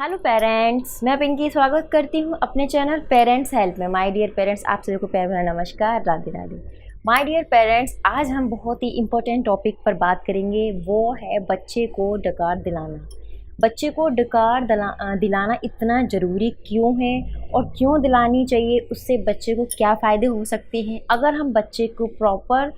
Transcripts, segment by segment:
Hello parents, मैं पिंकी स्वागत करती हूँ अपने चैनल पेरेंट्स हेल्प में। माय डियर पेरेंट्स, आप सभी को प्यार भरा नमस्कार, Radhe Radhe. My dear parents, आज हम बहुत ही इम्पोर्टेंट टॉपिक पर बात करेंगे, वो है बच्चे को डकार दिलाना। बच्चे को डकार दिलाना इतना ज़रूरी क्यों है और क्यों दिलानी चाहिए, उससे बच्चे को क्या फ़ायदे हो सकते हैं। अगर हम बच्चे को प्रॉपर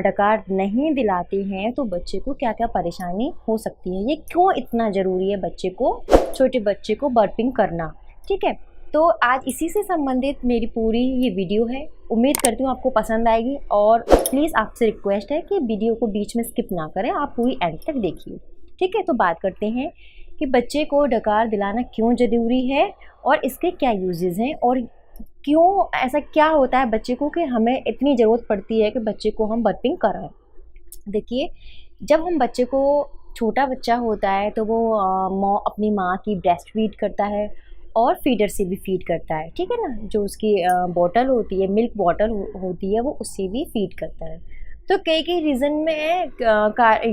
डकार नहीं दिलाते हैं तो बच्चे को क्या क्या परेशानी हो सकती है, ये क्यों इतना ज़रूरी है बच्चे को, छोटे बच्चे को बर्पिंग करना। ठीक है, तो आज इसी से संबंधित मेरी पूरी ये वीडियो है। उम्मीद करती हूँ आपको पसंद आएगी और प्लीज़ आपसे रिक्वेस्ट है कि वीडियो को बीच में स्किप ना करें, आप पूरी एंड तक देखिए। ठीक है, तो बात करते हैं कि बच्चे को डकार दिलाना क्यों ज़रूरी है और इसके क्या यूजेस हैं और क्यों ऐसा क्या होता है बच्चे को कि हमें इतनी ज़रूरत पड़ती है कि बच्चे को हम बर्पिंग कराएं। देखिए, जब हम बच्चे को, छोटा बच्चा होता है तो वो अपनी माँ की ब्रेस्ट फीड करता है और फीडर से भी फीड करता है। ठीक है ना, जो उसकी बॉटल होती है, मिल्क बॉटल होती है, वो उससे भी फीड करता है। तो कई रीज़न में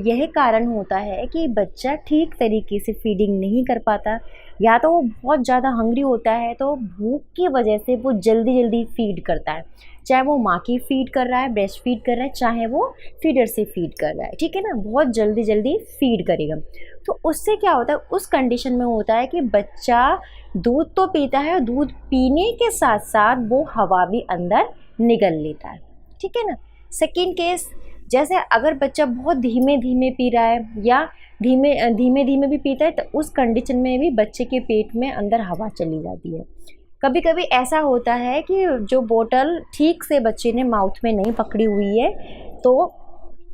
यह कारण होता है कि बच्चा ठीक तरीके से फीडिंग नहीं कर पाता, या तो वो बहुत ज़्यादा हंग्री होता है तो भूख की वजह से वो जल्दी जल्दी फीड करता है, चाहे वो माँ की फीड कर रहा है, ब्रेस्ट फीड कर रहा है, चाहे वो फीडर से फीड कर रहा है। ठीक है ना, बहुत जल्दी जल्दी फीड करेगा। तो उससे क्या होता है, उस कंडीशन में होता है कि बच्चा दूध तो पीता है और दूध पीने के साथ साथ वो हवा भी अंदर निगल लेता है। ठीक है ना। सेकेंड केस, जैसे अगर बच्चा बहुत धीमे धीमे पी रहा है या धीमे धीमे भी पीता है तो उस कंडीशन में भी बच्चे के पेट में अंदर हवा चली जाती है। कभी कभी ऐसा होता है कि जो बोतल ठीक से बच्चे ने माउथ में नहीं पकड़ी हुई है, तो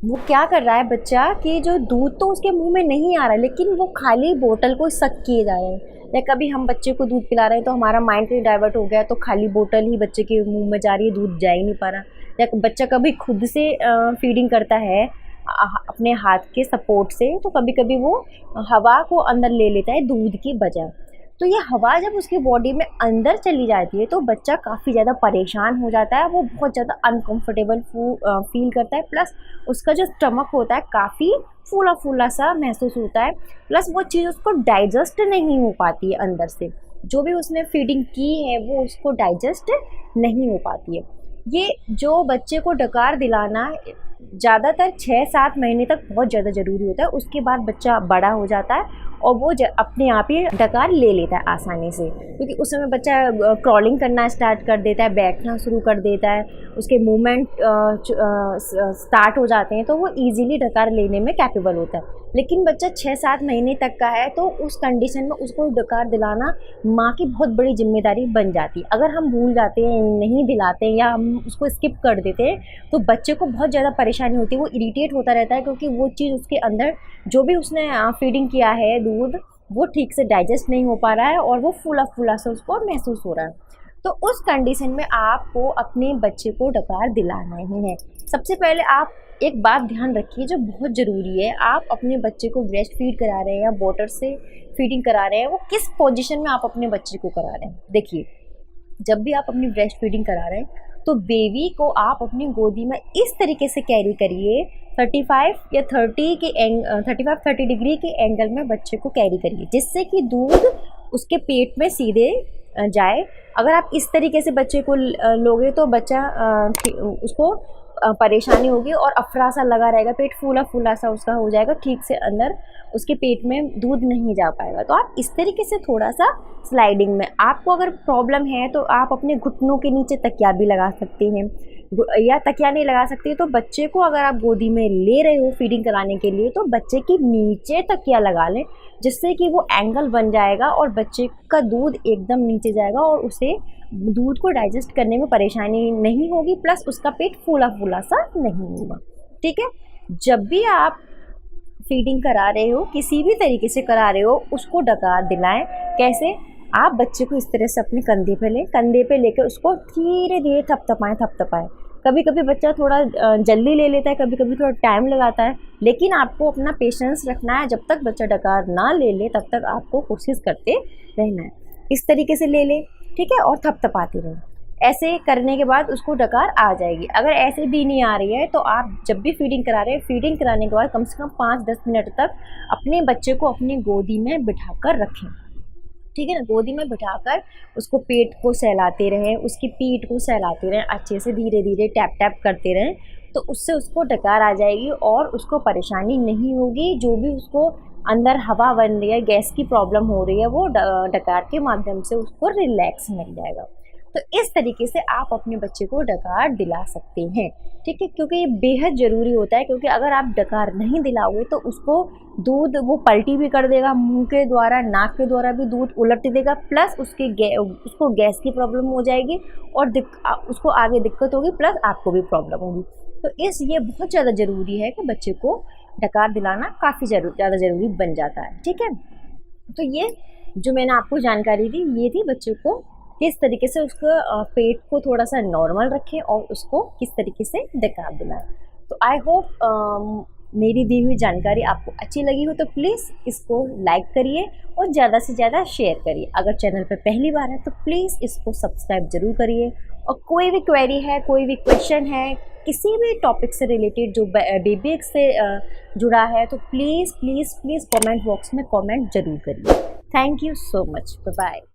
वो क्या कर रहा है बच्चा कि जो दूध तो उसके मुंह में नहीं आ रहा है, लेकिन वो खाली बोतल को सक किए जा रहे हैं। या कभी हम बच्चे को दूध पिला रहे हैं तो हमारा माइंड कहीं डाइवर्ट हो गया, तो खाली बोतल ही बच्चे के मुंह में जा रही है, दूध जा ही नहीं पा रहा। या बच्चा कभी खुद से फीडिंग करता है अपने हाथ के सपोर्ट से, तो कभी कभी वो हवा को अंदर ले लेता है दूध की बजाय। तो ये हवा जब उसकी बॉडी में अंदर चली जाती है तो बच्चा काफ़ी ज़्यादा परेशान हो जाता है, वो बहुत ज़्यादा अनकंफर्टेबल फील करता है। प्लस उसका जो स्टमक होता है काफ़ी फूला फूला सा महसूस होता है। प्लस वो चीज़ उसको डाइजेस्ट नहीं हो पाती है, अंदर से जो भी उसने फीडिंग की है वो उसको डाइजेस्ट नहीं हो पाती है। ये जो बच्चे को डकार दिलाना ज़्यादातर 6-7 महीने तक बहुत ज़्यादा ज़रूरी होता है। उसके बाद बच्चा बड़ा हो जाता है और वो अपने आप ही डकार ले लेता है आसानी से, क्योंकि उस समय बच्चा क्रॉलिंग करना स्टार्ट कर देता है, बैठना शुरू कर देता है, उसके मूवमेंट स्टार्ट हो जाते हैं, तो वो इजीली डकार लेने में कैपेबल होता है। लेकिन बच्चा 6-7 महीने तक का है तो उस कंडीशन में उसको डकार दिलाना माँ की बहुत बड़ी जिम्मेदारी बन जाती है। अगर हम भूल जाते हैं, नहीं दिलाते हैं या हम उसको स्किप कर देते हैं तो बच्चे को बहुत ज़्यादा परेशानी होती है, वो इरिटेट होता रहता है, क्योंकि वो चीज़ उसके अंदर जो भी उसने फीडिंग किया है दूध, वो ठीक से डाइजेस्ट नहीं हो पा रहा है और वो फूला फूला सा उसको महसूस हो रहा है। तो उस कंडीशन में आपको अपने बच्चे को डकार दिलाना ही है। सबसे पहले आप एक बात ध्यान रखिए जो बहुत ज़रूरी है, आप अपने बच्चे को ब्रेस्ट फीड करा रहे हैं या बॉटल से फीडिंग करा रहे हैं, वो किस पोजीशन में आप अपने बच्चे को करा रहे हैं। देखिए, जब भी आप अपनी ब्रेस्ट फीडिंग करा रहे हैं तो बेबी को आप अपनी गोदी में इस तरीके से कैरी करिए, 35-30 डिग्री के एंगल में बच्चे को कैरी करिए, जिससे कि दूध उसके पेट में सीधे जाए। अगर आप इस तरीके से बच्चे को लोगे तो बच्चा उसको परेशानी होगी और अफरा सा लगा रहेगा, पेट फूला फूला सा उसका हो जाएगा, ठीक से अंदर उसके पेट में दूध नहीं जा पाएगा। तो आप इस तरीके से थोड़ा सा स्लाइडिंग में, आपको अगर प्रॉब्लम है तो आप अपने घुटनों के नीचे तकिया भी लगा सकते हैं, या तकिया नहीं लगा सकते तो बच्चे को अगर आप गोदी में ले रहे हो फीडिंग कराने के लिए तो बच्चे के नीचे तकिया लगा लें, जिससे कि वो एंगल बन जाएगा और बच्चे का दूध एकदम नीचे जाएगा और उसे दूध को डाइजेस्ट करने में परेशानी नहीं होगी, प्लस उसका पेट फूला फूला सा नहीं होगा। ठीक है, जब भी आप फीडिंग करा रहे हो, किसी भी तरीके से करा रहे हो, उसको डकार दिलाएं। कैसे? आप बच्चे को इस तरह से अपने कंधे पे लें, कंधे पे लेकर उसको धीरे धीरे थपथपाएं। कभी कभी बच्चा थोड़ा जल्दी ले लेता है, कभी कभी थोड़ा टाइम लगाता है, लेकिन आपको अपना पेशेंस रखना है। जब तक बच्चा डकार ना ले ले तब तक आपको कोशिश करते रहना है। इस तरीके से ले ले, ठीक है, और थपथपाते रहें। ऐसे करने के बाद उसको डकार आ जाएगी। अगर ऐसे भी नहीं आ रही है तो आप जब भी फीडिंग करा रहे हैं, फीडिंग कराने के बाद कम से कम 5-10 मिनट तक अपने बच्चे को अपनी गोदी में बिठाकर रखें, ठीक है ना। गोदी में बिठाकर उसको पेट को सहलाते रहें, उसकी पीठ को सहलाते रहें, अच्छे से धीरे धीरे टैप टैप करते रहें, तो उससे उसको डकार आ जाएगी और उसको परेशानी नहीं होगी। जो भी उसको अंदर हवा बन रही है, गैस की प्रॉब्लम हो रही है, वो डकार के माध्यम से उसको रिलैक्स मिल जाएगा। तो इस तरीके से आप अपने बच्चे को डकार दिला सकते हैं, ठीक है, क्योंकि ये बेहद ज़रूरी होता है। क्योंकि अगर आप डकार नहीं दिलाओगे तो उसको दूध वो पलटी भी कर देगा, मुंह के द्वारा, नाक के द्वारा भी दूध उलट देगा, प्लस उसको गैस की प्रॉब्लम हो जाएगी और उसको आगे दिक्कत होगी, प्लस आपको भी प्रॉब्लम होगी। तो ये बहुत ज़्यादा ज़रूरी है कि बच्चे को डकार दिलाना काफ़ी ज़्यादा ज़रूरी बन जाता है, ठीक है। तो ये जो मैंने आपको जानकारी दी, ये थी बच्चे को किस तरीके से उसको पेट को थोड़ा सा नॉर्मल रखें और उसको किस तरीके से डकार दिलाएं। तो आई होप मेरी दी हुई जानकारी आपको अच्छी लगी हो तो प्लीज़ इसको लाइक करिए और ज़्यादा से ज़्यादा शेयर करिए। अगर चैनल पर पहली बार है तो प्लीज़ इसको सब्सक्राइब ज़रूर करिए। और कोई भी क्वेरी है, कोई भी क्वेश्चन है, किसी भी टॉपिक से रिलेटेड जो बेबी से जुड़ा है, तो please please please comment box में कमेंट ज़रूर करिए। Thank you so much, bye bye.